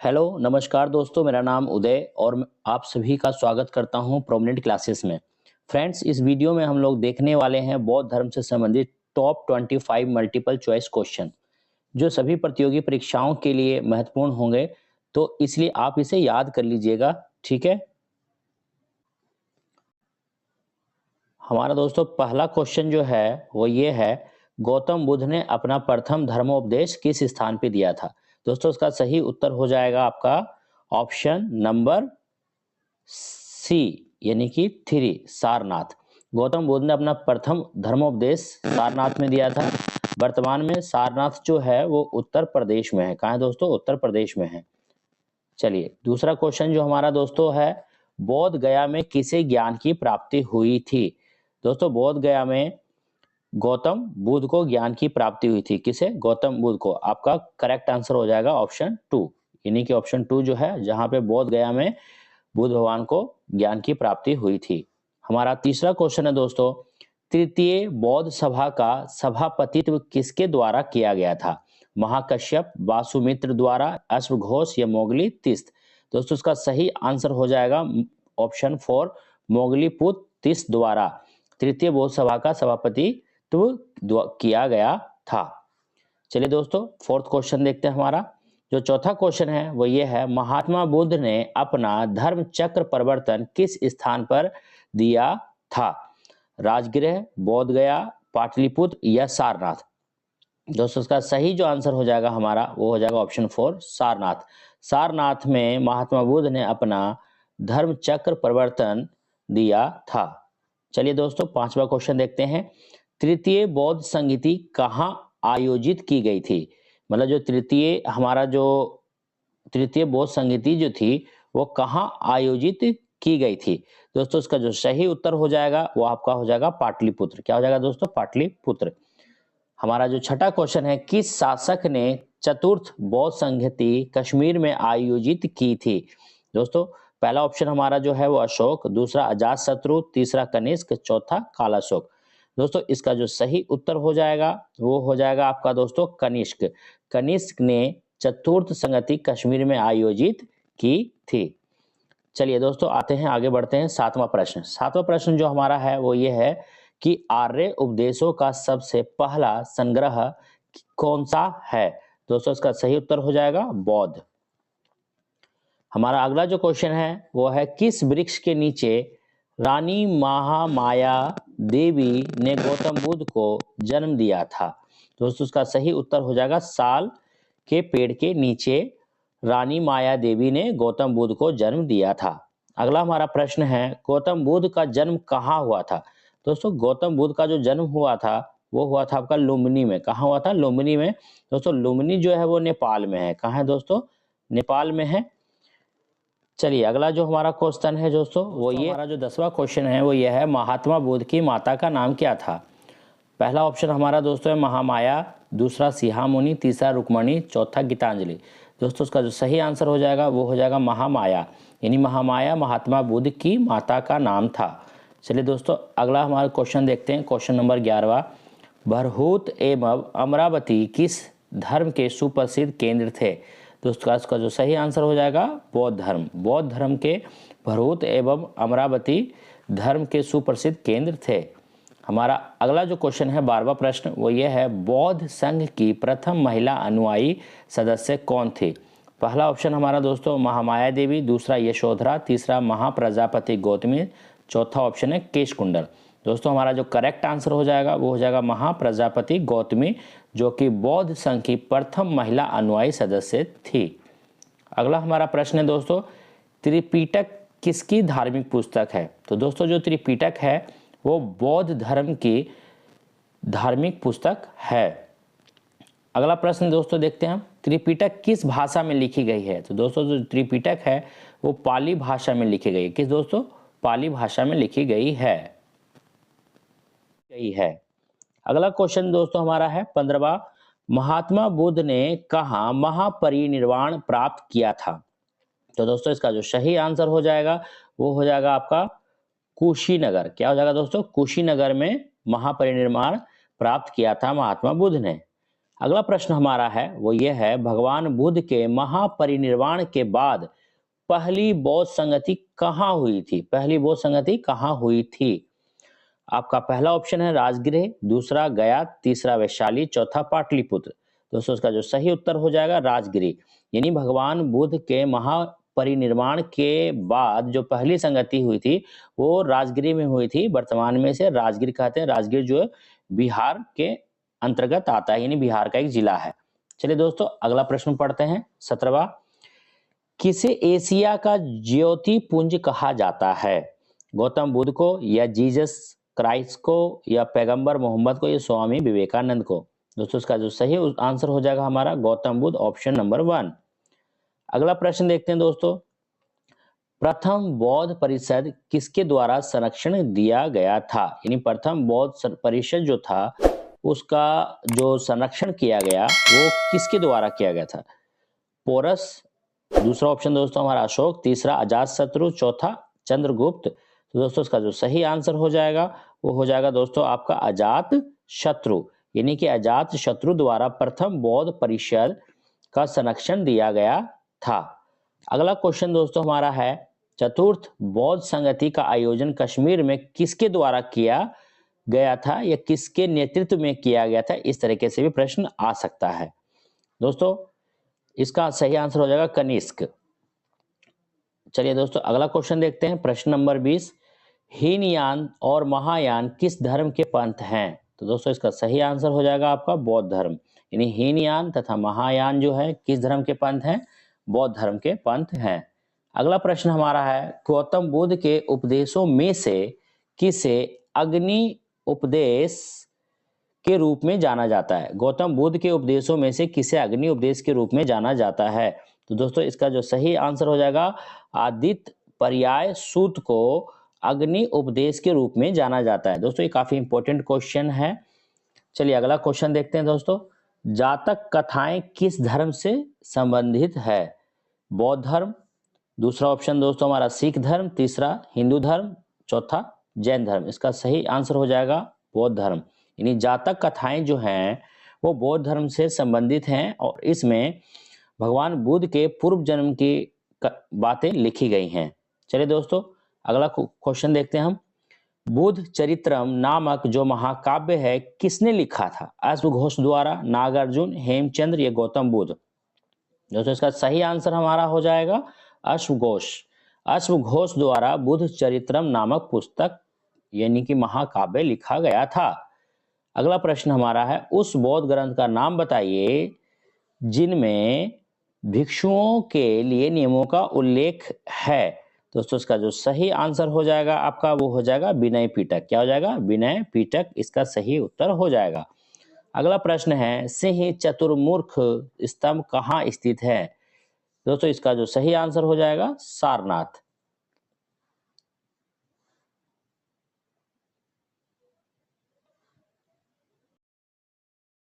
Hello नमस्कार दोस्तों, मेरा नाम उदय और आप सभी का स्वागत करता हूं प्रोमिनेंट क्लासेस में। फ्रेंड्स, इस वीडियो में हम लोग देखने वाले हैं बौद्ध धर्म से संबंधित टॉप 25 मल्टीपल चॉइस क्वेश्चन जो सभी प्रतियोगी परीक्षाओं के लिए महत्वपूर्ण होंगे, तो इसलिए आप इसे याद कर लीजिएगा। ठीक है, हमारा दोस्तों पहला क्वेश्चन जो है वो ये है, गौतम बुद्ध ने अपना प्रथम धर्मोपदेश किस स्थान पे दिया था। दोस्तों इसका सही उत्तर हो जाएगा आपका ऑप्शन नंबर सी, यानी कि 3, सारनाथ। गौतम बुद्ध ने अपना प्रथम धर्मोपदेश सारनाथ में दिया था। वर्तमान में सारनाथ जो है वो उत्तर प्रदेश में है। कहाँ है दोस्तों? उत्तर प्रदेश में है। चलिए दूसरा क्वेश्चन जो हमारा दोस्तों है, बोध गया में किसे ज्ञान की प्राप्ति हुई थी। दोस्तों बोध गया में गौतम बुद्ध को ज्ञान की प्राप्ति हुई थी। किसे? गौतम बुद्ध को। आपका करेक्ट आंसर हो जाएगा ऑप्शन 2, यानी कि ऑप्शन 2 जो है, जहां पे बोध गया में बुद्ध भगवान को ज्ञान की प्राप्ति हुई थी। हमारा तीसरा क्वेश्चन है दोस्तों, तृतीय बौद्ध सभा का सभापतित्व किसके द्वारा किया गया था। महाकश्यप, वासुमित्र द्वारा, अश्वघोष या मोगली-तिस्त। दोस्तों इसका सही आंसर हो जाएगा ऑप्शन 4, मोगली-पुत्र तिस्त द्वारा तृतीय बौद्ध सभा का सभापतित्व किया गया था। चलिए दोस्तों फोर्थ क्वेश्चन देखते हैं। हमारा जो चौथा क्वेश्चन है वो ये है, महात्मा बुद्ध ने अपना धर्म चक्र परिवर्तन किस स्थान पर दिया था। राजगृह, बोध गया, पाटलिपुत्र या सारनाथ। दोस्तों इसका सही जो आंसर हो जाएगा हमारा वो हो जाएगा ऑप्शन 4, सारनाथ। सारनाथ में महात्मा बुद्ध ने अपना धर्म चक्र परिवर्तन दिया था। चलिए दोस्तों पांचवा क्वेश्चन देखते हैं, तृतीय बौद्ध संगीति कहाँ आयोजित की गई थी। मतलब जो तृतीय बौद्ध संगीति जो थी वो कहाँ आयोजित की गई थी। दोस्तों इसका जो सही उत्तर हो जाएगा वो आपका हो जाएगा पाटलिपुत्र। क्या हो जाएगा दोस्तों? पाटलिपुत्र। हमारा जो छठा क्वेश्चन है, किस शासक ने चतुर्थ बौद्ध संगीति कश्मीर में आयोजित की थी। दोस्तों पहला ऑप्शन हमारा जो है वो अशोक, दूसरा अजातशत्रु, तीसरा कनिष्क, चौथा कालाशोक। दोस्तों इसका जो सही उत्तर हो जाएगा वो हो जाएगा आपका दोस्तों कनिष्क। कनिष्क ने चतुर्थ संगति कश्मीर में आयोजित की थी। चलिए दोस्तों आते हैं, आगे बढ़ते हैं। सातवां प्रश्न। सातवां प्रश्न जो हमारा है वो ये है कि आर्य उपदेशों का सबसे पहला संग्रह कौन सा है। दोस्तों इसका सही उत्तर हो जाएगा बौद्ध। हमारा अगला जो क्वेश्चन है वो है, किस वृक्ष के नीचे रानी महामाया देवी ने गौतम बुद्ध को जन्म दिया था। दोस्तों उसका सही उत्तर हो जाएगा साल के पेड़ के नीचे रानी माया देवी ने गौतम बुद्ध को जन्म दिया था। अगला हमारा प्रश्न है, गौतम बुद्ध का जन्म कहाँ हुआ था। दोस्तों गौतम बुद्ध का जो जन्म हुआ था वो हुआ था आपका लुम्बिनी में। कहाँ हुआ था? लुम्बिनी में। दोस्तों लुम्बिनी जो है वो नेपाल में है। कहाँ है दोस्तों? नेपाल में है। चलिए अगला जो हमारा क्वेश्चन है दोस्तों वो ये, हमारा जो 10वां क्वेश्चन है वो ये है, महात्मा बुद्ध की माता का नाम क्या था। पहला ऑप्शन हमारा दोस्तों है महामाया, दूसरा सिहामुनि, तीसरा रुक्मणी, चौथा गीतांजलि। दोस्तों उसका जो सही आंसर हो जाएगा वो हो जाएगा महामाया, यानी महामाया महात्मा बुद्ध की माता का नाम था। चलिए दोस्तों अगला हमारा क्वेश्चन देखते हैं, क्वेश्चन नंबर 11वां, भरहूत एवं अमरावती किस धर्म के सुप्रसिद्ध केंद्र थे। दोस्तों इसका जो सही आंसर हो जाएगा बौद्ध धर्म। बौद्ध धर्म के भरहूत एवं अमरावती धर्म के सुप्रसिद्ध केंद्र थे। हमारा अगला जो क्वेश्चन है 12वां प्रश्न वो ये है, बौद्ध संघ की प्रथम महिला अनुयायी सदस्य कौन थी। पहला ऑप्शन हमारा दोस्तों महामाया देवी, दूसरा यशोधरा, तीसरा महाप्रजापति गौतमी, चौथा ऑप्शन है केश कुंडल। दोस्तों हमारा जो करेक्ट आंसर हो जाएगा वो हो जाएगा महाप्रजापति गौतमी, जो कि बौद्ध संघ की प्रथम महिला अनुयायी सदस्य थी। अगला हमारा प्रश्न है दोस्तों, त्रिपिटक किसकी धार्मिक पुस्तक है। तो दोस्तों जो त्रिपिटक है वो बौद्ध धर्म की धार्मिक पुस्तक है। अगला प्रश्न दोस्तों देखते हैं हम, त्रिपिटक किस भाषा में लिखी गई है। तो दोस्तों जो त्रिपिटक है वो पाली भाषा में लिखी गई है। किस दोस्तों? पाली भाषा में लिखी गई है। अगला क्वेश्चन दोस्तों हमारा है 15वां, महात्मा बुद्ध ने कहाँ महापरिनिर्वाण प्राप्त किया था। तो दोस्तों इसका जो सही आंसर हो जाएगा वो हो जाएगा आपका कुशीनगर। क्या हो जाएगा दोस्तों? कुशीनगर में महापरिनिर्वाण प्राप्त किया था महात्मा बुद्ध ने। अगला प्रश्न हमारा है वो ये है, भगवान बुद्ध के महापरिनिर्वाण के बाद पहली बौद्ध संगति कहाँ हुई थी? पहली बौद्ध संगति कहाँ हुई थी? आपका पहला ऑप्शन है राजगृह, दूसरा गया, तीसरा वैशाली, चौथा पाटलिपुत्र। दोस्तों इसका जो सही उत्तर हो जाएगा राजगृह, यानी भगवान बुद्ध के महापरिनिर्वाण के बाद जो पहली संगति हुई थी वो राजगृह में हुई थी। वर्तमान में से राजगीर कहते हैं। राजगीर जो है बिहार के अंतर्गत आता है, यानी बिहार का एक जिला है। चलिए दोस्तों अगला प्रश्न पढ़ते हैं 17वां। किसे एशिया का ज्योति पुंज कहा जाता है? गौतम बुद्ध को, या जीसस क्राइस्ट को, या पैगंबर मोहम्मद को, या स्वामी विवेकानंद को? दोस्तों इसका जो सही आंसर हो जाएगा हमारा गौतम बुद्ध, ऑप्शन नंबर 1। अगला प्रश्न देखते हैं दोस्तों, प्रथम बौद्ध परिषद किसके द्वारा संरक्षण दिया गया था? यानी प्रथम बौद्ध परिषद जो था उसका जो संरक्षण किया गया वो किसके द्वारा किया गया था? पोरस, दूसरा ऑप्शन दोस्तों हमारा अशोक, तीसरा अजातशत्रु, चौथा चंद्रगुप्त। तो दोस्तों इसका जो सही आंसर हो जाएगा वो हो जाएगा दोस्तों आपका अजात शत्रु, यानी कि अजात शत्रु द्वारा प्रथम बौद्ध परिषद का संरक्षण दिया गया था। अगला क्वेश्चन दोस्तों हमारा है, चतुर्थ बौद्ध संगति का आयोजन कश्मीर में किसके द्वारा किया गया था या किसके नेतृत्व में किया गया था? इस तरीके से भी प्रश्न आ सकता है। दोस्तों इसका सही आंसर हो जाएगा कनिष्क। चलिए दोस्तों अगला क्वेश्चन देखते हैं, प्रश्न नंबर 20। हीनयान और महायान किस धर्म के पंथ हैं? तो दोस्तों इसका सही आंसर हो जाएगा आपका बौद्ध धर्म, यानी हीनयान तथा महायान जो है किस धर्म के पंथ हैं? बौद्ध धर्म के पंथ हैं। अगला प्रश्न हमारा है, गौतम बुद्ध के उपदेशों में से किसे अग्नि उपदेश के रूप में जाना जाता है? गौतम बुद्ध के उपदेशों में से किसे अग्नि उपदेश के रूप में जाना जाता है? तो दोस्तों इसका जो सही आंसर हो जाएगा आदित्य पर्याय सूत को अग्नि उपदेश के रूप में जाना जाता है। दोस्तों ये काफी इंपॉर्टेंट क्वेश्चन है। चलिए अगला क्वेश्चन देखते हैं दोस्तों, जातक कथाएं किस धर्म से संबंधित है? बौद्ध धर्म, दूसरा ऑप्शन दोस्तों हमारा सिख धर्म, तीसरा हिंदू धर्म, चौथा जैन धर्म। इसका सही आंसर हो जाएगा बौद्ध धर्म, यानी जातक कथाएं जो हैं वो बौद्ध धर्म से संबंधित हैं और इसमें भगवान बुद्ध के पूर्व जन्म की बातें लिखी गई हैं। चलिए दोस्तों अगला क्वेश्चन देखते हैं हम, बुद्ध चरित्रम नामक जो महाकाव्य है किसने लिखा था? अश्वघोष द्वारा, नागार्जुन, हेमचंद्र या गौतम बुद्ध? दोस्तों इसका सही आंसर हमारा हो जाएगा अश्वघोष। अश्वघोष द्वारा बुद्ध चरित्रम नामक पुस्तक यानी कि महाकाव्य लिखा गया था। अगला प्रश्न हमारा है, उस बौद्ध ग्रंथ का नाम बताइए जिनमें भिक्षुओं के लिए नियमों का उल्लेख है। दोस्तों इसका जो सही आंसर हो जाएगा आपका वो हो जाएगा विनय पिटक। क्या हो जाएगा? विनय पिटक इसका सही उत्तर हो जाएगा। अगला प्रश्न है, सिंह चतुर्मुख स्तंभ कहाँ स्थित है? दोस्तों इसका जो सही आंसर हो जाएगा सारनाथ।